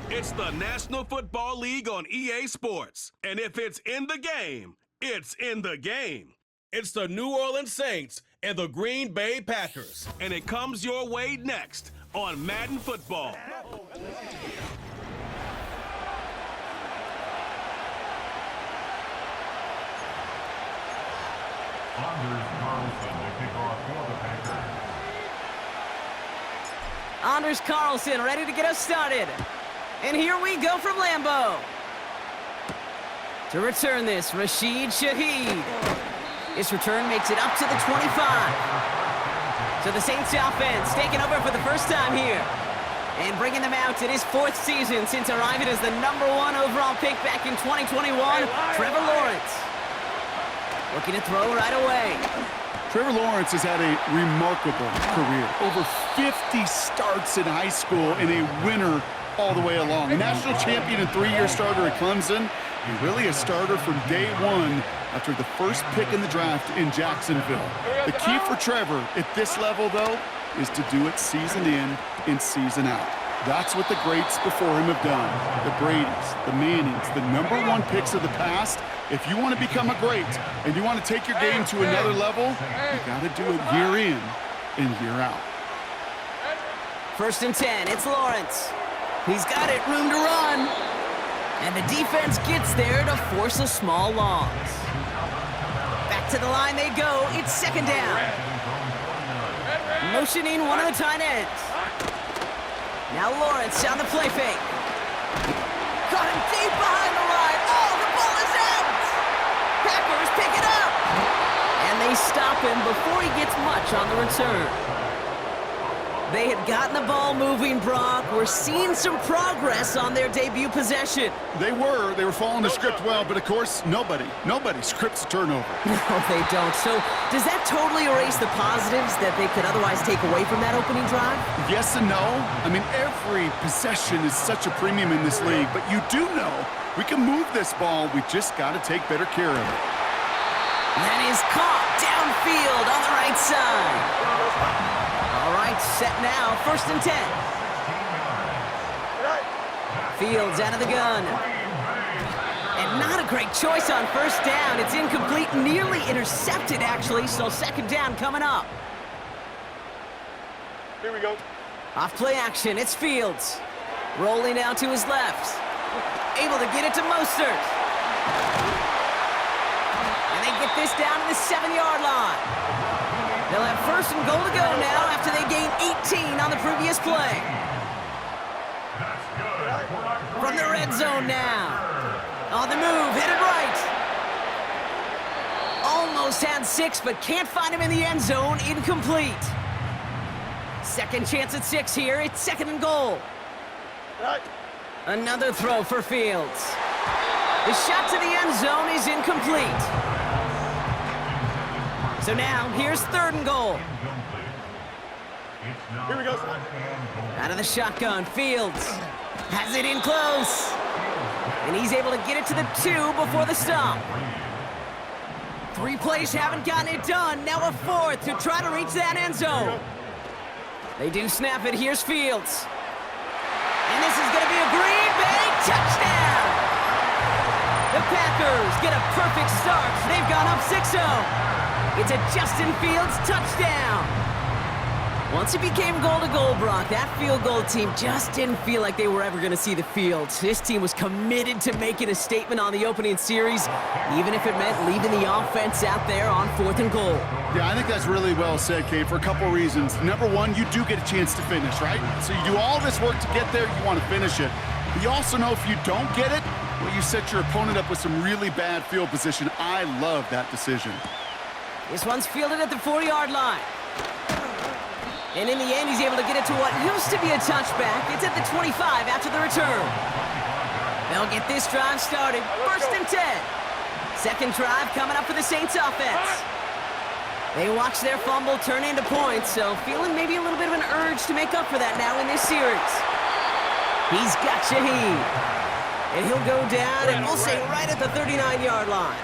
It's the National Football League on EA Sports. And if it's in the game, it's in the game. It's the New Orleans Saints and the Green Bay Packers. And it comes your way next on Madden Football. Anders Carlson ready to get us started. And here we go from Lambeau. To return this, Rashid Shaheed. His return makes it up to the 25. So the Saints offense taking over for the first time here. And bringing them out in his 4th season since arriving as the #1 overall pick back in 2021, Trevor Lawrence. Looking to throw right away. Trevor Lawrence has had a remarkable career. Over 50 starts in high school and a winner all the way along. National champion and 3-year starter at Clemson, and really a starter from day one after the first pick in the draft in Jacksonville. The key for Trevor at this level, though, is to do it season in and season out. That's what the greats before him have done. The Bradys, the Mannings, the #1 picks of the past. If you want to become a great and you want to take your game to another level, you got to do it year in and year out. 1st and 10, it's Lawrence. He's got it, room to run. And the defense gets there to force a small loss. Back to the line they go, it's 2nd down. Motioning one of the tight ends. Now Lawrence on the play fake. Got him deep behind the line. Oh, the ball is out! Packers pick it up! And they stop him before he gets much on the return. They had gotten the ball moving, Brock. We're seeing some progress on their debut possession. They were following the script well, but of course, nobody scripts a turnover. No, they don't. So does that totally erase the positives that they could otherwise take away from that opening drive? Yes and no. I mean, every possession is such a premium in this league, but you do know we can move this ball. We just got to take better care of it. That is caught downfield on the right side. All right, set now, 1st and 10. Fields out of the gun. And not a great choice on 1st down. It's incomplete, nearly intercepted, actually, so 2nd down coming up. Here we go. Off play action, it's Fields. Rolling out to his left. Able to get it to Mostert. And they get this down to the 7-yard line. They'll have 1st and goal to go now after they gained 18 on the previous play. From the red zone now. On the move, headed right. Almost had 6, but can't find him in the end zone. Incomplete. 2nd chance at 6 here. It's 2nd and goal. Another throw for Fields. The shot to the end zone is incomplete. So now, here's 3rd and goal. Here we go. Out of the shotgun, Fields has it in close. And he's able to get it to the 2 before the stop. 3 plays haven't gotten it done. Now a 4th to try to reach that end zone. They do snap it. Here's Fields. And this is going to be a Green Bay touchdown. The Packers get a perfect start. They've gone up 6-0. It's a Justin Fields touchdown. Once it became goal-to-goal, Brock, that field goal team just didn't feel like they were ever going to see the field. This team was committed to making a statement on the opening series, even if it meant leaving the offense out there on 4th and goal. Yeah, I think that's really well said, Kate, for a couple reasons. #1, you do get a chance to finish, right? So you do all this work to get there, you want to finish it. But you also know if you don't get it, well, you set your opponent up with some really bad field position. I love that decision. This one's fielded at the 4-yard line. And in the end, he's able to get it to what used to be a touchback. It's at the 25 after the return. They'll get this drive started. 1st and 10. 2nd drive coming up for the Saints offense. They watch their fumble turn into points, so feeling maybe a little bit of an urge to make up for that now in this series. He's got Shaheed. And he'll go down, and we'll say right at the 39-yard line.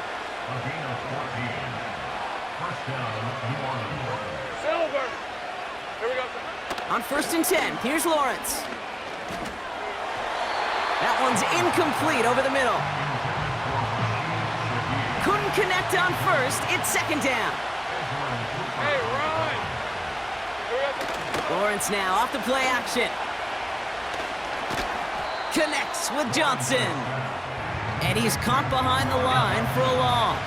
On 1st and 10, here's Lawrence. That one's incomplete over the middle. Couldn't connect on first. It's second down. Hey, Ron! Lawrence now off the play action. Connects with Johnson. And he's caught behind the line for a loss.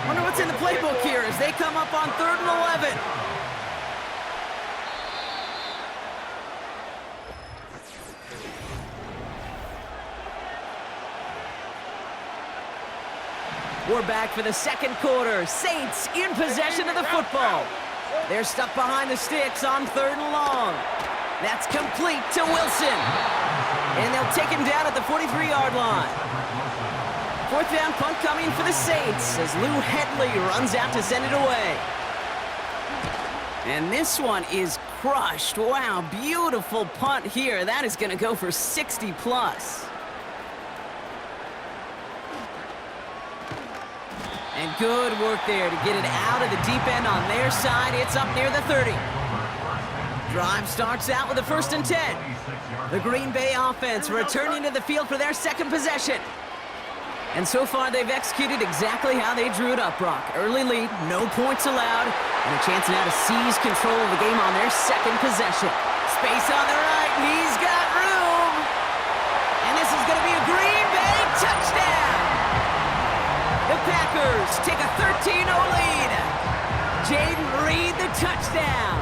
Wonder what's in the playbook here as they come up on 3rd and 11. We're back for the second quarter. Saints in possession of the football. They're stuck behind the sticks on 3rd and long. That's complete to Wilson. And they'll take him down at the 43-yard line. 4th down punt coming for the Saints as Lou Headley runs out to send it away. And this one is crushed. Wow, beautiful punt here. That is going to go for 60 plus. And good work there to get it out of the deep end on their side. It's up near the 30. Drive starts out with a 1st and 10. The Green Bay offense returning to the field for their second possession. And so far, they've executed exactly how they drew it up, Brock. Early lead, no points allowed, and a chance now to seize control of the game on their second possession. Space on the right, and he's got room. And this is going to be a Green Bay touchdown. The Packers take a 13-0 lead. Jaden Reed, the touchdown.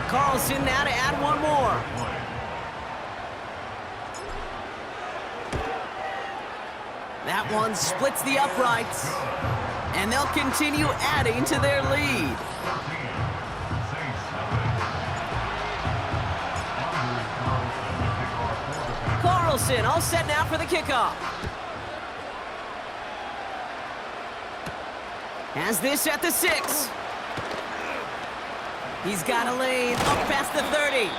Carlson now to add one more. That one splits the uprights, and they'll continue adding to their lead. Carlson all set now for the kickoff. Has this at the 6. He's got a lane up past the 30.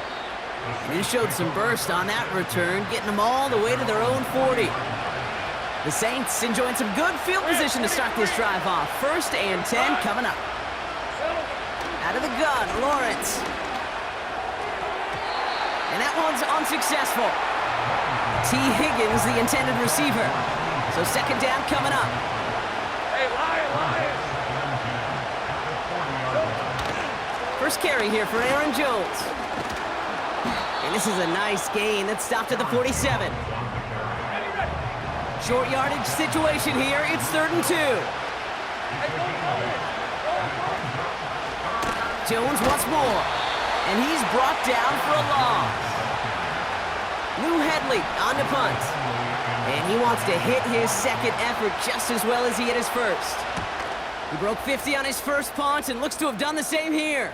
And he showed some burst on that return, getting them all the way to their own 40. The Saints enjoying some good field position to start this drive off. 1st and 10 coming up. Out of the gun, Lawrence. And that one's unsuccessful. T. Higgins, the intended receiver. So 2nd down coming up. Hey, Lion! First carry here for Aaron Jones. And this is a nice gain that stopped at the 47. Short yardage situation here. It's 3rd and 2. Jones once more. And he's brought down for a loss. Lou Headley on the punt. And he wants to hit his second effort just as well as he hit his first. He broke 50 on his first punt and looks to have done the same here.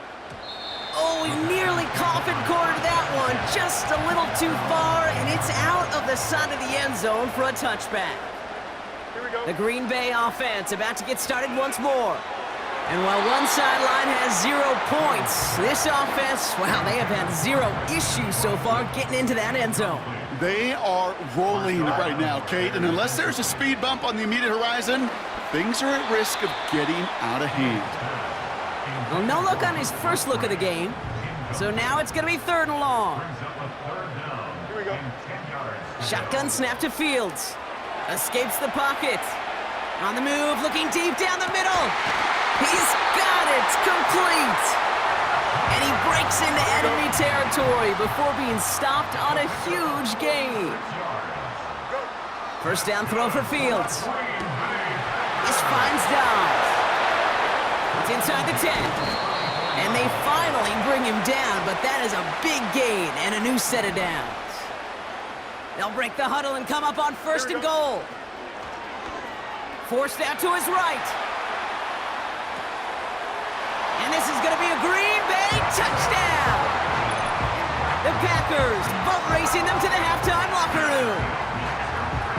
Oh, he nearly coffin cornered that one. Just a little too far, and it's out of the side of the end zone for a touchback. Here we go. The Green Bay offense about to get started once more. And while one sideline has 0 points, this offense, wow, they have had 0 issues so far getting into that end zone. They are rolling right now, Kate, and unless there's a speed bump on the immediate horizon, things are at risk of getting out of hand. Well, no look on his first look of the game, so now it's going to be 3rd and long. Here we go. Shotgun snap to Fields. Escapes the pocket. On the move, looking deep down the middle. He's got it, complete. And he breaks into enemy territory before being stopped on a huge gain. 1st down throw for Fields. This finds Dobbs. It's inside the 10. And they finally bring him down, but that is a big gain and a new set of downs. They'll break the huddle and come up on 1st and goal. Forced out to his right. And this is going to be a Green Bay touchdown. The Packers boat racing them to the halftime locker room.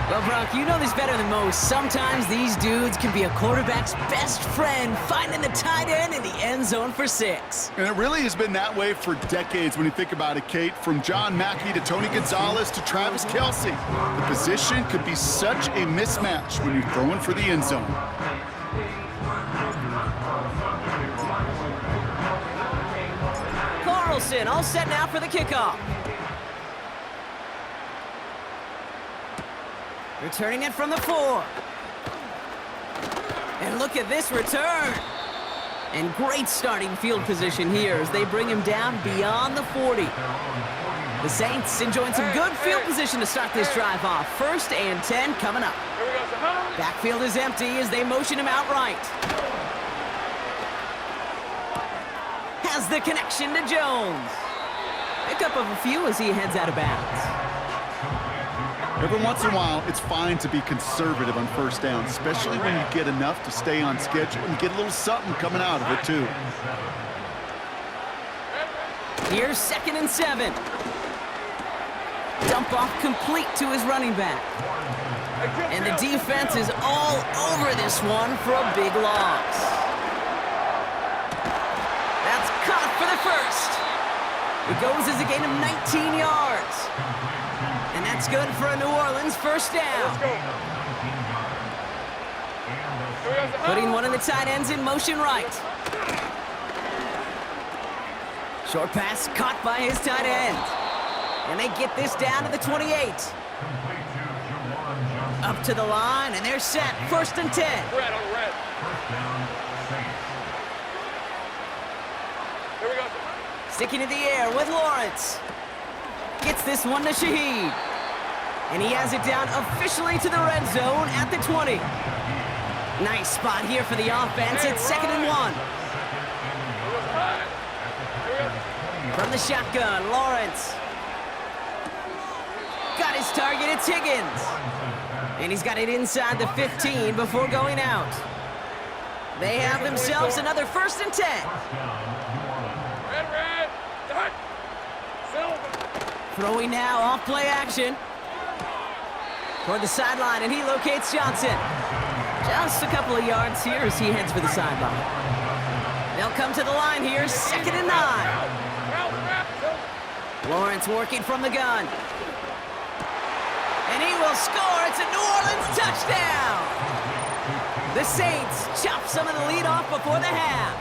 Well, Brock, you know this better than most. Sometimes these dudes can be a quarterback's best friend, finding the tight end in the end zone for 6. And it really has been that way for decades when you think about it, Kate. From John Mackey to Tony Gonzalez to Travis Kelce. The position could be such a mismatch when you're throwing for the end zone. Carlson all set now for the kickoff. Returning it from the 4. And look at this return. And great starting field position here as they bring him down beyond the 40. The Saints enjoying some good field position to start this drive off. 1st and 10 coming up. Here we go, Sahara. Backfield is empty as they motion him out right. Has the connection to Jones. Pickup of a few as he heads out of bounds. Every once in a while, it's fine to be conservative on 1st down, especially when you get enough to stay on schedule and get a little something coming out of it, too. Here's 2nd and 7. Dump off complete to his running back. And the defense is all over this one for a big loss. That's caught for the 1st. It goes as a gain of 19 yards. And that's good for a New Orleans 1st down. Putting one of the tight ends in motion right. Short pass caught by his tight end. And they get this down to the 28. Up to the line, and they're set. 1st and 10. Red on red. Here we go. Sticking in the air with Lawrence. Gets this one to Shaheed. And he has it down officially to the red zone at the 20. Nice spot here for the offense. It's 2nd and 1. From the shotgun, Lawrence. Got his target, it's Higgins. And he's got it inside the 15 before going out. They have themselves another 1st and 10. Red. Dot. Silver. Throwing now, off play action. Toward the sideline, and he locates Johnson. Just a couple of yards here as he heads for the sideline. They'll come to the line here, 2nd and 9. Lawrence working from the gun. And he will score. It's a New Orleans touchdown. The Saints chop some of the lead off before the half.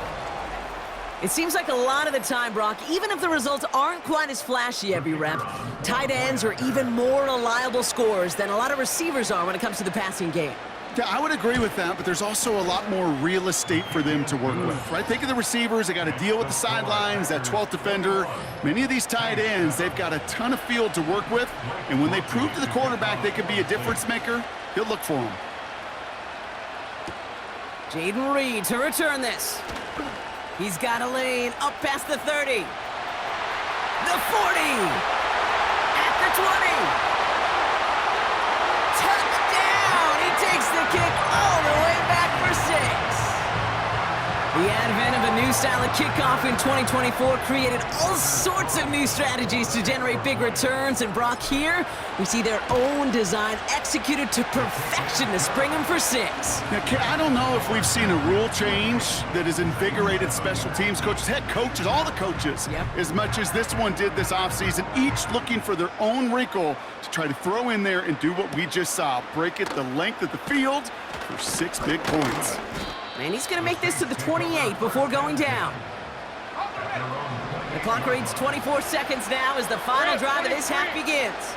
It seems like a lot of the time, Brock, even if the results aren't quite as flashy every rep, tight ends are even more reliable scorers than a lot of receivers are when it comes to the passing game. Yeah, I would agree with that, but there's also a lot more real estate for them to work with, right? Think of the receivers. They got to deal with the sidelines, that 12th defender. Many of these tight ends, they've got a ton of field to work with, and when they prove to the quarterback they can be a difference maker, he'll look for them. Jaden Reed to return this. He's got a lane up past the 30. The 40. At the 20. Touchdown! He takes the kick all the way back for 6. The advent of a new style of kickoff in 2024 created all sorts of new strategies to generate big returns. And Brock, here, we see their own design executed to perfection to spring them for 6. Now, I don't know if we've seen a rule change that has invigorated special teams coaches, head coaches, all the coaches, as much as this one did this offseason, each looking for their own wrinkle to try to throw in there and do what we just saw, break it the length of the field for 6 big points. And he's going to make this to the 28 before going down. The clock reads 24 seconds now as the final drive of this half begins.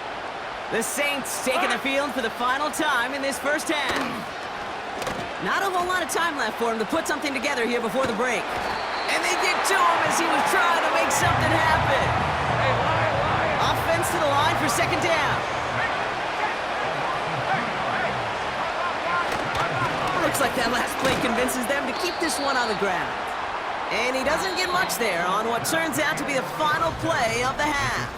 The Saints taking the field for the final time in this first half. Not a whole lot of time left for him to put something together here before the break. And they get to him as he was trying to make something happen. Offense to the line for 2nd down. Looks like that last play convinces them to keep this one on the ground. And he doesn't get much there on what turns out to be the final play of the half.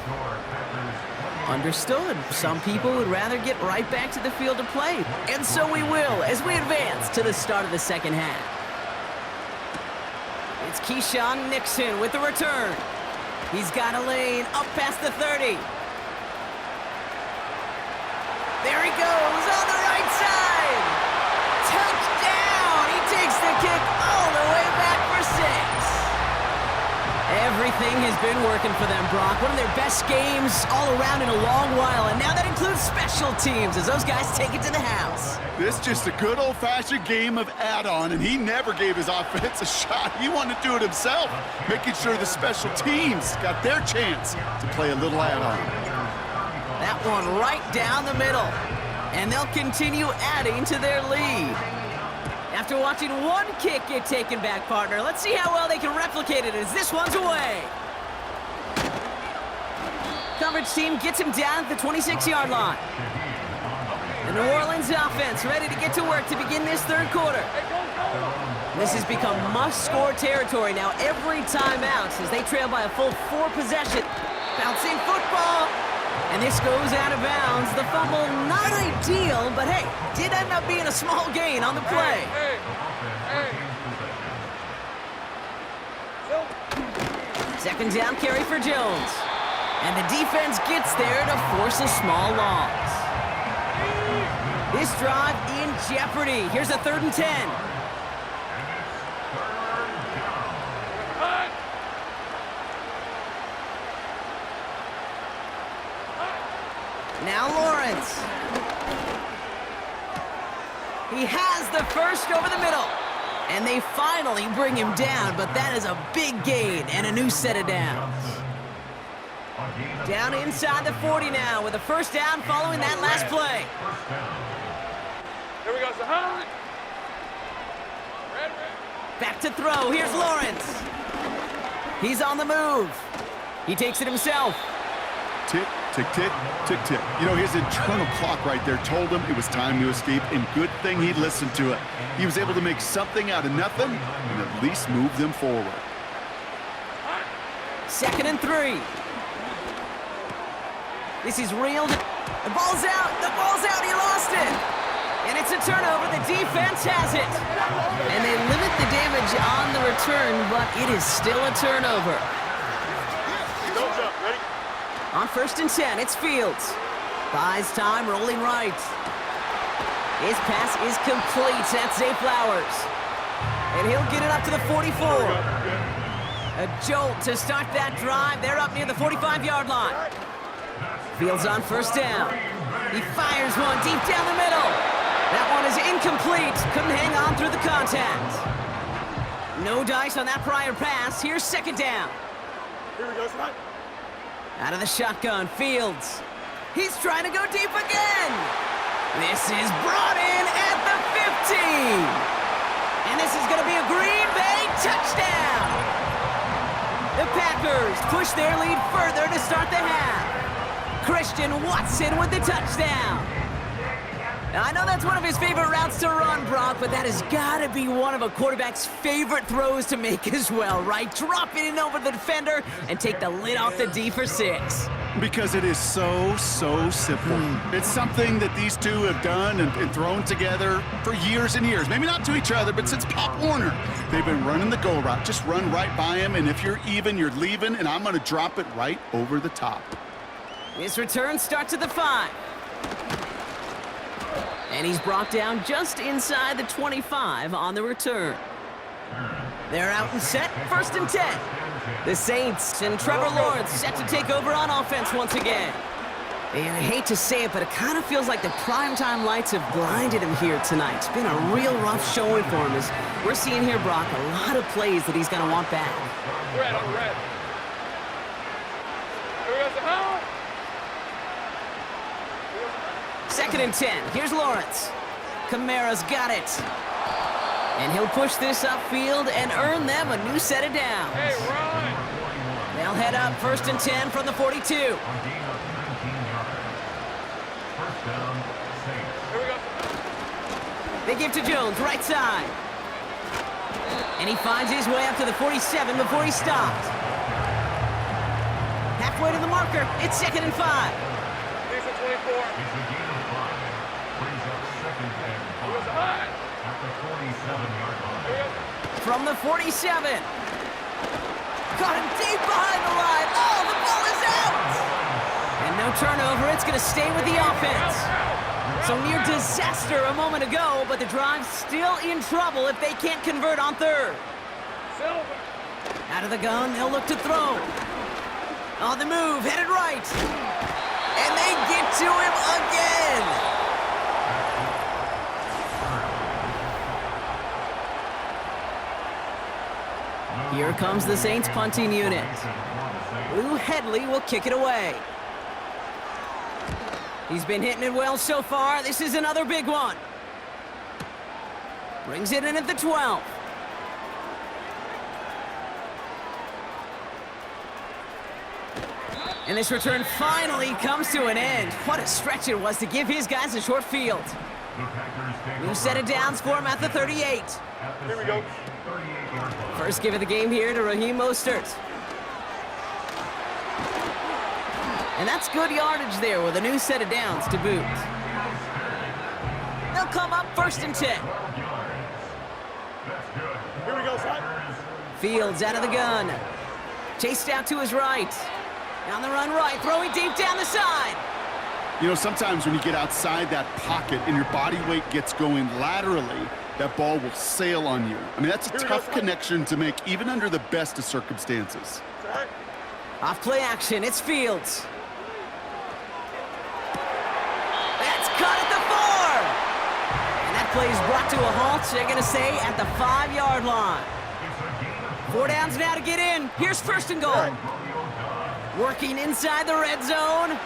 Understood. Some people would rather get right back to the field to play. And so we will as we advance to the start of the second half. It's Keyshawn Nixon with the return. He's got a lane up past the 30. There he goes on the right side. Touchdown! He takes the kick all the way back for 6. Everything has been working for them, Brock. One of their best games all around in a long while, and now that includes special teams as those guys take it to the house. This is just a good old-fashioned game of add-on, and he never gave his offense a shot. He wanted to do it himself, making sure the special teams got their chance to play a little add-on. That one right down the middle. And they'll continue adding to their lead. After watching one kick get taken back, partner, let's see how well they can replicate it as this one's away. Coverage team gets him down at the 26-yard line. The New Orleans offense ready to get to work to begin this third quarter. This has become must-score territory now every time out as they trail by a full 4 possessions. Bouncing football. And this goes out of bounds. The fumble, not ideal, but hey, did end up being a small gain on the play. Second down carry for Jones. And the defense gets there to force a small loss. This drive in jeopardy. Here's a 3rd and 10. Now Lawrence. He has the first over the middle. And they finally bring him down, but that is a big gain and a new set of downs. Down inside the 40 now with a first down following that last play. Here we go, Zahan. Red. Back to throw. Here's Lawrence. He's on the move. He takes it himself. Tick, tick, tick, tick, tick. You know, his internal clock right there told him it was time to escape, and good thing he listened to it. He was able to make something out of nothing and at least move them forward. 2nd and 3. This is reeled. The ball's out. The ball's out. He lost it. And it's a turnover. The defense has it. And they limit the damage on the return, but it is still a turnover. Don't jump. Ready? On 1st and 10, it's Fields. Buys time, rolling right. His pass is complete. That's Zay Flowers. And he'll get it up to the 44. A jolt to start that drive. They're up near the 45-yard line. Fields on 1st down. He fires one deep down the middle. That one is incomplete. Couldn't hang on through the contact. No dice on that prior pass. Here's 2nd down. Here we go, Zahan. Out of the shotgun, Fields. He's trying to go deep again. This is brought in at the 15. And this is going to be a Green Bay touchdown. The Packers push their lead further to start the half. Christian Watson with the touchdown. Now, I know that's one of his favorite routes to run, Brock, but that has got to be one of a quarterback's favorite throws to make as well, right? Drop it in over the defender and take the lid off the D for 6. Because it is so simple. It's something that these two have done and thrown together for years and years. Maybe not to each other, but since Pop Warner. They've been running the go route. Just run right by him, and if you're even, you're leaving, and I'm going to drop it right over the top. This return starts at the 5. And he's brought down just inside the 25 on the return. They're out and set, 1st and 10. The Saints and Trevor Lawrence set to take over on offense once again. And I hate to say it, but it kind of feels like the primetime lights have blinded him here tonight. It's been a real rough showing for him as we're seeing here, Brock, a lot of plays that he's going to want back. Red on red. Here we go, Zahan. 2nd and 10. Here's Lawrence. Kamara's got it. And he'll push this upfield and earn them a new set of downs. Hey, run. They'll head up 1st and 10 from the 42. Here we go. They give to Jones, right side. And he finds his way up to the 47 before he stopped. Halfway to the marker. It's 2nd and 5. He's a 24. From the 47. Got him deep behind the line. Oh, the ball is out! And no turnover. It's going to stay with the offense. So near disaster a moment ago, but the drive's still in trouble if they can't convert on 3rd. Silver. Out of the gun, they'll look to throw. On the move, headed right. And they get to him again. Here comes the Saints punting unit. Lou Headley will kick it away. He's been hitting it well so far. This is another big one. Brings it in at the 12. And this return finally comes to an end. What a stretch it was to give his guys a short field. New set of downs for him at the 38. Here we go. First give of the game here to Raheem Mostert. And that's good yardage there with a new set of downs to boot. They'll come up 1st and 10. Here we go, son. Fields out of the gun. Chased out to his right. On the run right, throwing deep down the side. You know, sometimes when you get outside that pocket and your body weight gets going laterally, that ball will sail on you. I mean, that's a tough connection to make, even under the best of circumstances. Off play action, it's Fields. That's caught at the 4. And that play is brought to a halt, so they're going to say at the 5-yard line. 4 downs now to get in. Here's 1st and goal. Working inside the red zone.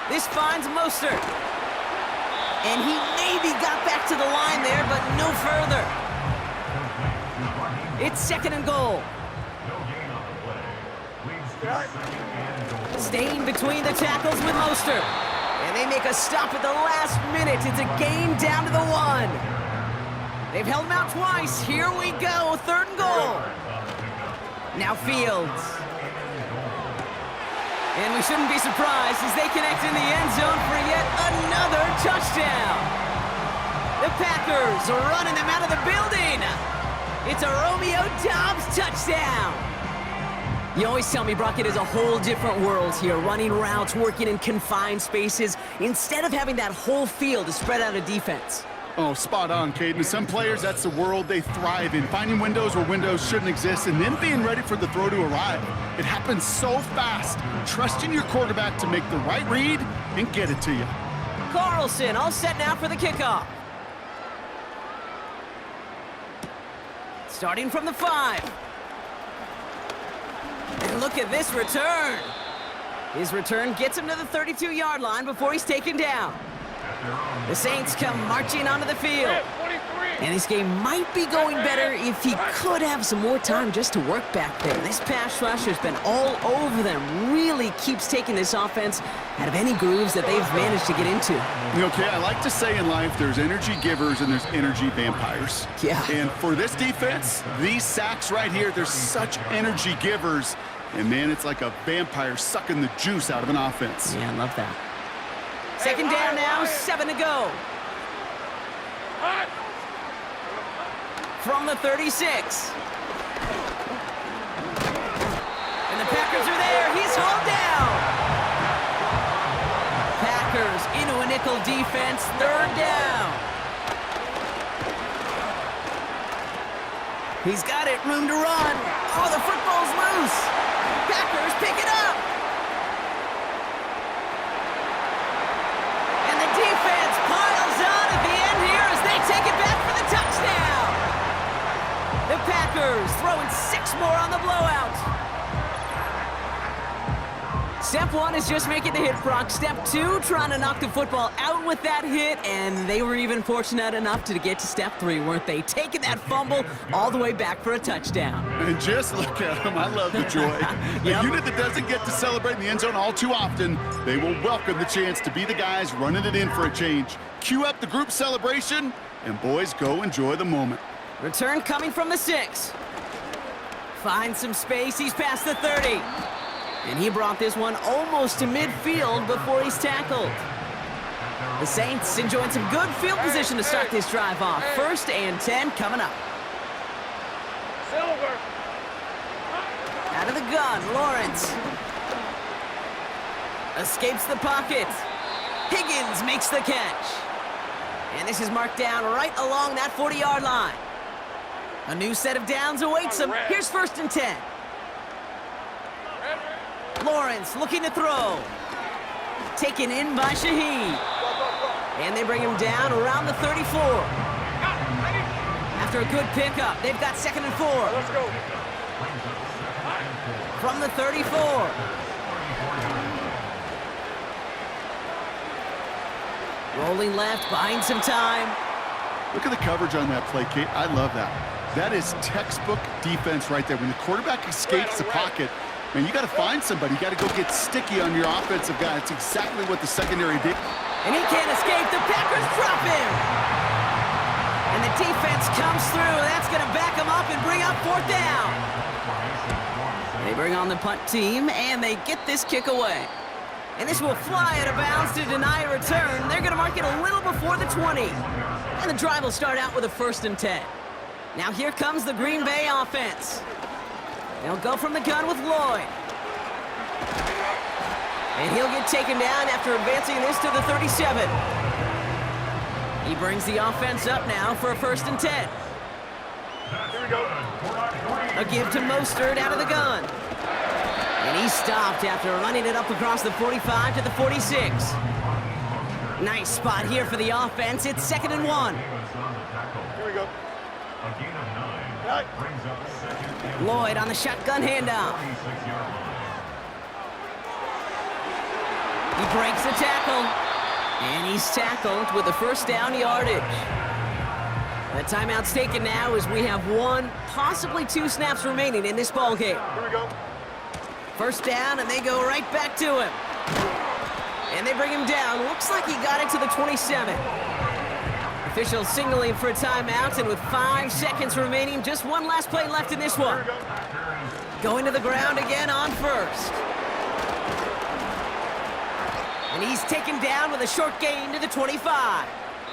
This finds Mostert. And he maybe got back to the line there, but no further. It's 2nd and goal. Staying between the tackles with Mostert. And they make a stop at the last minute. It's a game down to the 1. They've held him out twice. Here we go, 3rd and goal. Now Fields. And we shouldn't be surprised as they connect in the end zone for yet another touchdown. The Packers are running them out of the building. It's a Romeo Doubs touchdown. You always tell me, Brock, it is a whole different world here, running routes, working in confined spaces, instead of having that whole field to spread out a defense. Oh, spot on, Caden. Some players, that's the world they thrive in, finding windows where windows shouldn't exist and then being ready for the throw to arrive. It happens so fast. Trusting your quarterback to make the right read and get it to you. Carlson all set now for the kickoff. Starting from the 5. And look at this return. His return gets him to the 32-yard line before he's taken down. The Saints come marching onto the field. And this game might be going better if he could have some more time just to work back there. This pass rush has been all over them. Really keeps taking this offense out of any grooves that they've managed to get into. Okay, I like to say in life there's energy givers and there's energy vampires. Yeah. And for this defense, these sacks right here, they're such energy givers. And man, it's like a vampire sucking the juice out of an offense. Yeah, I love that. 2nd down now, 7 to go. From the 36. And the Packers are there. He's hauled down. Packers into a nickel defense, 3rd down. He's got it, room to run. Oh, the football's loose. Packers pick it up. And the defense piles on at the end here as they take it back for the touchdown. The Packers throwing 6 more on the blowout. Step 1 is just making the hit, Brock. Step 2, trying to knock the football out with that hit, and they were even fortunate enough to get to step 3, weren't they? Taking that fumble all the way back for a touchdown. And just look at them. I love the joy. A unit that doesn't get to celebrate in the end zone all too often, they will welcome the chance to be the guys running it in for a change. Cue up the group celebration, and boys, go enjoy the moment. Return coming from the 6. Finds some space. He's past the 30. And he brought this one almost to midfield before he's tackled. The Saints enjoying some good field position to start this drive off. 1st and 10 coming up. Silver. Out of the gun, Lawrence. Escapes the pocket. Higgins makes the catch. And this is marked down right along that 40-yard line. A new set of downs awaits him. Here's 1st and 10. Lawrence looking to throw. Taken in by Shaheed. And they bring him down around the 34. After a good pickup, they've got 2nd and 4. Let's go. From the 34. Rolling left, buying some time. Look at the coverage on that play, Kate. I love that. That is textbook defense right there. When the quarterback escapes the pocket, man, you got to find somebody. You got to go get sticky on your offensive guy. It's exactly what the secondary did. And he can't escape. The Packers drop him. And the defense comes through. That's going to back him up and bring up 4th down. They bring on the punt team, and they get this kick away. And this will fly out of bounds to deny a return. They're going to mark it a little before the 20. And the drive will start out with a 1st and 10. Now here comes the Green Bay offense. They'll go from the gun with Lloyd. And he'll get taken down after advancing this to the 37. He brings the offense up now for a 1st and 10. Here we go. A give to Mostert out of the gun. And he's stopped after running it up across the 45 to the 46. Nice spot here for the offense. It's 2nd and 1. Here we go. Lloyd on the shotgun handoff. He breaks the tackle. And he's tackled with a 1st down yardage. The timeout's taken now as we have 1, possibly 2 snaps remaining in this ball game. Here we go. 1st down, and they go right back to him. And they bring him down. Looks like he got it to the 27. Officials signaling for a timeout, and with 5 seconds remaining, just 1 last play left in this one. Going to the ground again on 1st. And he's taken down with a short gain to the 25.